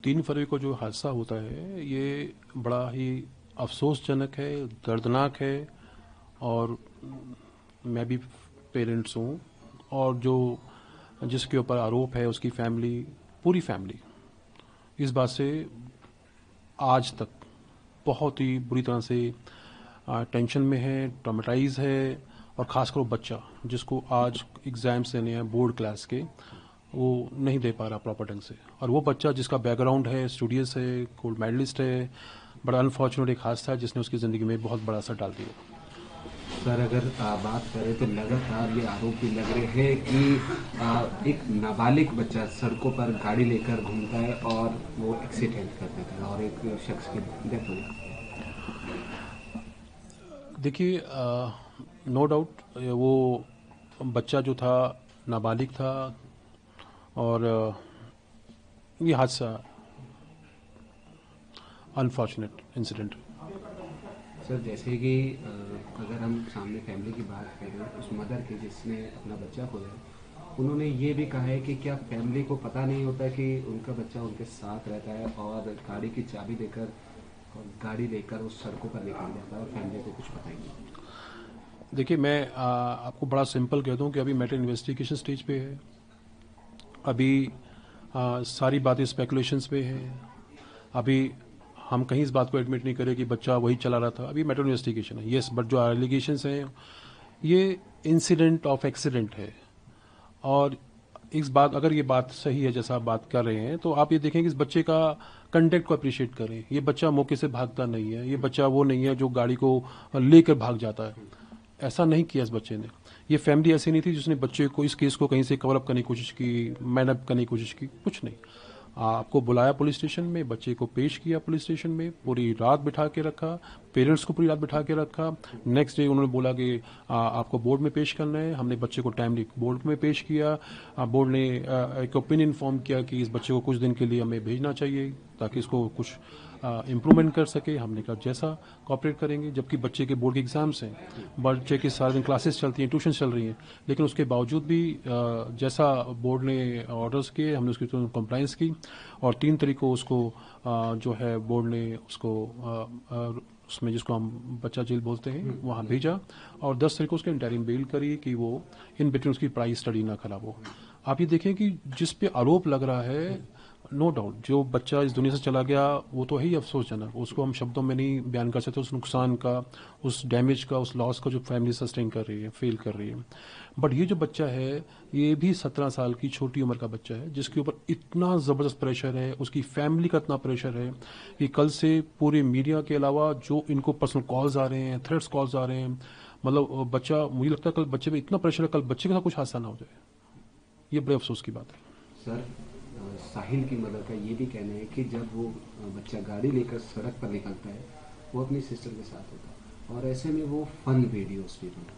3 फरवरी को जो हादसा होता है ये बड़ा ही अफसोसजनक है, दर्दनाक है। और मैं भी पेरेंट्स हूँ, और जो जिसके ऊपर आरोप है उसकी फैमिली, पूरी फैमिली इस बात से आज तक बहुत ही बुरी तरह से टेंशन में है, ट्रॉमेटाइज है। और ख़ासकर वो बच्चा जिसको आज एग्ज़ाम्स देने हैं बोर्ड क्लास के, वो नहीं दे पा रहा प्रॉपर ढंग से। और वो बच्चा जिसका बैकग्राउंड है, स्टूडियस है, गोल्ड मेडलिस्ट है, बड़ा अनफॉर्चुनेट एक हादसा है जिसने उसकी ज़िंदगी में बहुत बड़ा असर डाल दिया। सर, अगर बात करें तो लगातार ये आरोप भी लग रहे हैं कि एक नाबालिग बच्चा सड़कों पर गाड़ी लेकर घूमता है और वो एक्सीडेंट कर देता है और एक शख्स की डेथ हो जाती है। देखिए, नो डाउट वो बच्चा जो था नाबालिग था, और ये हादसा अनफॉर्चुनेट इंसिडेंट। सर, जैसे कि अगर हम सामने फैमिली की बात करें, उस मदर की जिसने अपना बच्चा खोया, उन्होंने ये भी कहा है कि क्या फैमिली को पता नहीं होता कि उनका बच्चा उनके साथ रहता है और गाड़ी की चाबी देकर और गाड़ी लेकर उस सड़कों पर निकल जाता है और फैमिली को कुछ पता ही नहीं। देखिए, मैं आपको बड़ा सिंपल कह दूं कि अभी मैटर इन्वेस्टिगेशन स्टेज पे है। अभी सारी बातें स्पेकुलेशंस पे है। अभी हम कहीं इस बात को एडमिट नहीं करें कि बच्चा वही चला रहा था। अभी मैटर इन्वेस्टिगेशन है, यस, बट जो एलिगेशंस हैं ये इंसिडेंट ऑफ एक्सीडेंट है। और इस बात, अगर ये बात सही है जैसा आप बात कर रहे हैं, तो आप ये देखें कि इस बच्चे का कंडक्ट को अप्रिशिएट करें। ये बच्चा मौके से भागता नहीं है, ये बच्चा वो नहीं है जो गाड़ी को लेकर भाग जाता है। ऐसा नहीं किया इस बच्चे ने। ये फैमिली ऐसी नहीं थी जिसने बच्चे को, इस केस को कहीं से कवर अप करने की कोशिश की, मैन अप करने की कोशिश की, कुछ नहीं। आपको बुलाया पुलिस स्टेशन में, बच्चे को पेश किया पुलिस स्टेशन में, पूरी रात बिठा के रखा, पेरेंट्स को पूरी रात बिठा के रखा। नेक्स्ट डे उन्होंने बोला कि आपको बोर्ड में पेश करना है। हमने बच्चे को टाइमली बोर्ड में पेश किया। बोर्ड ने एक ओपिनियन फॉर्म किया कि इस बच्चे को कुछ दिन के लिए हमें भेजना चाहिए ताकि इसको कुछ इम्प्रूवमेंट कर सके। हमने कहा जैसा कॉपरेट करेंगे, जबकि बच्चे के बोर्ड के एग्जाम्स हैं, बच्चे की सारे दिन क्लासेस चलती हैं, ट्यूशन चल रही हैं, लेकिन उसके बावजूद भी जैसा बोर्ड ने ऑर्डर्स किए हमने उसकी कंप्लाइंस की। और 3 तारीख को उसको जो है बोर्ड ने उसको उसमें जिसको हम बच्चा जेल बोलते हैं वहाँ भेजा। और 10 तारीख को उसके इंटरिम बेल करी कि वो इन बिटवीन उसकी पढ़ाई स्टडी ना खराब हो। आप ये देखें कि जिस पे आरोप लग रहा है, नो डाउट जो बच्चा इस दुनिया से चला गया वो तो है ही अफसोसजनक, उसको हम शब्दों में नहीं बयान कर सकते, उस नुकसान का, उस डैमेज का, उस लॉस का जो फैमिली सस्टेन कर रही है, फेल कर रही है। बट ये जो बच्चा है ये भी 17 साल की छोटी उम्र का बच्चा है जिसके ऊपर इतना ज़बरदस्त प्रेशर है, उसकी फैमिली का इतना प्रेशर है कि कल से पूरे मीडिया के अलावा जो इनको पर्सनल कॉल्स आ रहे हैं, थ्रेट्स कॉल्स आ रहे हैं, मतलब बच्चा, मुझे लगता है कल बच्चे पे इतना प्रेशर है, कल बच्चे के साथ कुछ हादसा ना हो जाए। ये बड़े अफसोस की बात है। सर, साहिल की मदर का ये भी कहना है कि जब वो बच्चा गाड़ी लेकर सड़क पर निकलता है, वो अपनी सिस्टर के साथ होता है और ऐसे में वो फन वीडियोस भी बनाता है।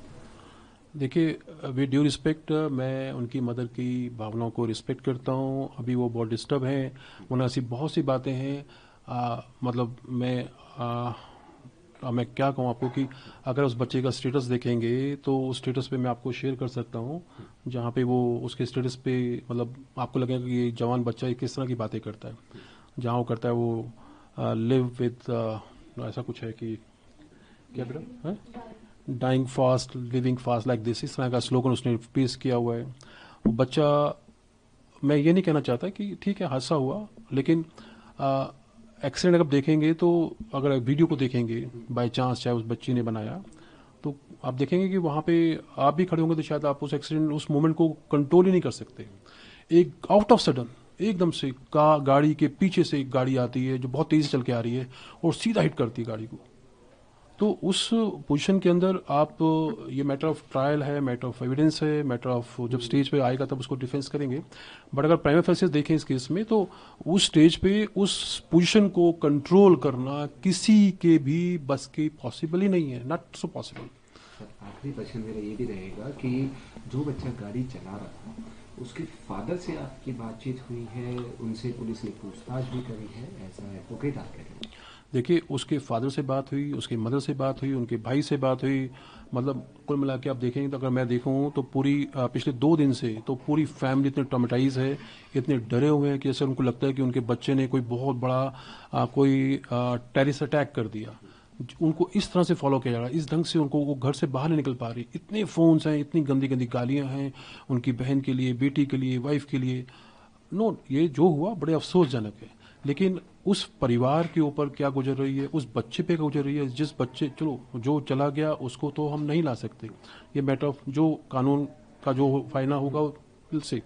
देखिए, विद ड्यू रिस्पेक्ट, मैं उनकी मदर की भावनाओं को रिस्पेक्ट करता हूँ। अभी वो बहुत डिस्टर्ब हैं, उन्हें ऐसी बहुत सी बातें हैं। मतलब मैं क्या कहूँ आपको कि अगर उस बच्चे का स्टेटस देखेंगे तो उस स्टेटस पे मैं आपको शेयर कर सकता हूँ, जहाँ पे वो उसके स्टेटस पे, मतलब आपको लगेगा कि ये जवान बच्चा ये किस तरह की बातें करता है। जहाँ वो करता है वो लिव विद, ऐसा कुछ है कि क्या बेटा है, dying fast living fast like this, इस तरह का स्लोगन उसने पेश किया हुआ है। वो बच्चा, मैं ये नहीं कहना चाहता कि ठीक है हादसा हुआ, लेकिन एक्सीडेंट अगर देखेंगे तो, अगर वीडियो को देखेंगे बाय चांस चाहे उस बच्ची ने बनाया, तो आप देखेंगे कि वहाँ पे आप भी खड़े होंगे तो शायद आप उस एक्सीडेंट, उस मोमेंट को कंट्रोल ही नहीं कर सकते। एक आउट ऑफ सडन एकदम से गाड़ी के पीछे से एक गाड़ी आती है जो बहुत तेजी से चल के आ रही है और सीधा हिट करती है गाड़ी को। तो उस पोजीशन के अंदर आप, ये मैटर ऑफ ट्रायल है, मैटर ऑफ एविडेंस है, मैटर ऑफ जब स्टेज पे आएगा तब उसको डिफेंस करेंगे। बट अगर प्राइमा फेसिस देखें इस केस में, तो उस स्टेज पे उस पोजीशन को कंट्रोल करना किसी के भी बस की पॉसिबल ही नहीं है, नॉट सो पॉसिबल। सर, आखिरी क्वेश्चन मेरा ये भी रहेगा कि जो बच्चा गाड़ी चला रहा था, उसके फादर से आपकी बातचीत हुई है, उनसे पुलिस ने पूछताछ भी करी है, ऐसा एडवोकेट आप कह रहे हैं? देखिए, उसके फादर से बात हुई, उसके मदर से बात हुई, उनके भाई से बात हुई। मतलब कुल मिला के आप देखेंगे तो अगर मैं देखूँ तो पूरी पिछले 2 दिन से तो पूरी फैमिली इतने ट्रॉमेटाइज है, इतने डरे हुए हैं कि जैसे उनको लगता है कि उनके बच्चे ने कोई बहुत बड़ा कोई टेररिस्ट अटैक कर दिया। उनको इस तरह से फॉलो किया जा रहा है, इस ढंग से उनको वो घर से बाहर नहीं निकल पा रही। इतने फ़ोन्स हैं, इतनी गंदी गंदी गालियाँ हैं उनकी बहन के लिए, बेटी के लिए, वाइफ के लिए। नो, ये जो हुआ बड़े अफसोसजनक है। लेकिन उस परिवार के ऊपर क्या गुजर रही है, उस बच्चे पे क्या गुजर रही है, जिस बच्चे, चलो जो चला गया उसको तो हम नहीं ला सकते, ये मैटर ऑफ जो कानून का जो फायदा होगा विल से।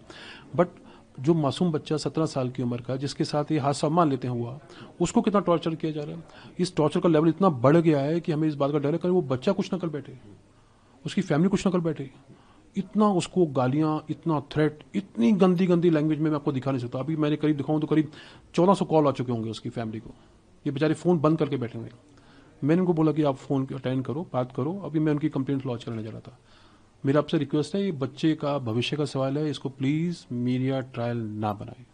बट जो मासूम बच्चा 17 साल की उम्र का जिसके साथ ये हादसा मान लेते हैं हुआ, उसको कितना टॉर्चर किया जा रहा है। इस टॉर्चर का लेवल इतना बढ़ गया है कि हमें इस बात का डर है कि वो बच्चा कुछ ना कर बैठे, उसकी फैमिली कुछ ना कर बैठे। इतना उसको गालियां, इतना थ्रेट, इतनी गंदी गंदी लैंग्वेज में मैं आपको दिखा नहीं सकता। अभी मैंने करीब दिखाऊं तो करीब 1400 कॉल आ चुके होंगे उसकी फैमिली को। ये बेचारे फ़ोन बंद करके बैठे हुए हैं। मैंने उनको बोला कि आप फ़ोन अटेंड करो, बात करो। अभी मैं उनकी कंप्लेंट लॉन्च करने जा रहा था। मेरा आपसे रिक्वेस्ट है, ये बच्चे का भविष्य का सवाल है, इसको प्लीज़ मीडिया ट्रायल ना बनाए।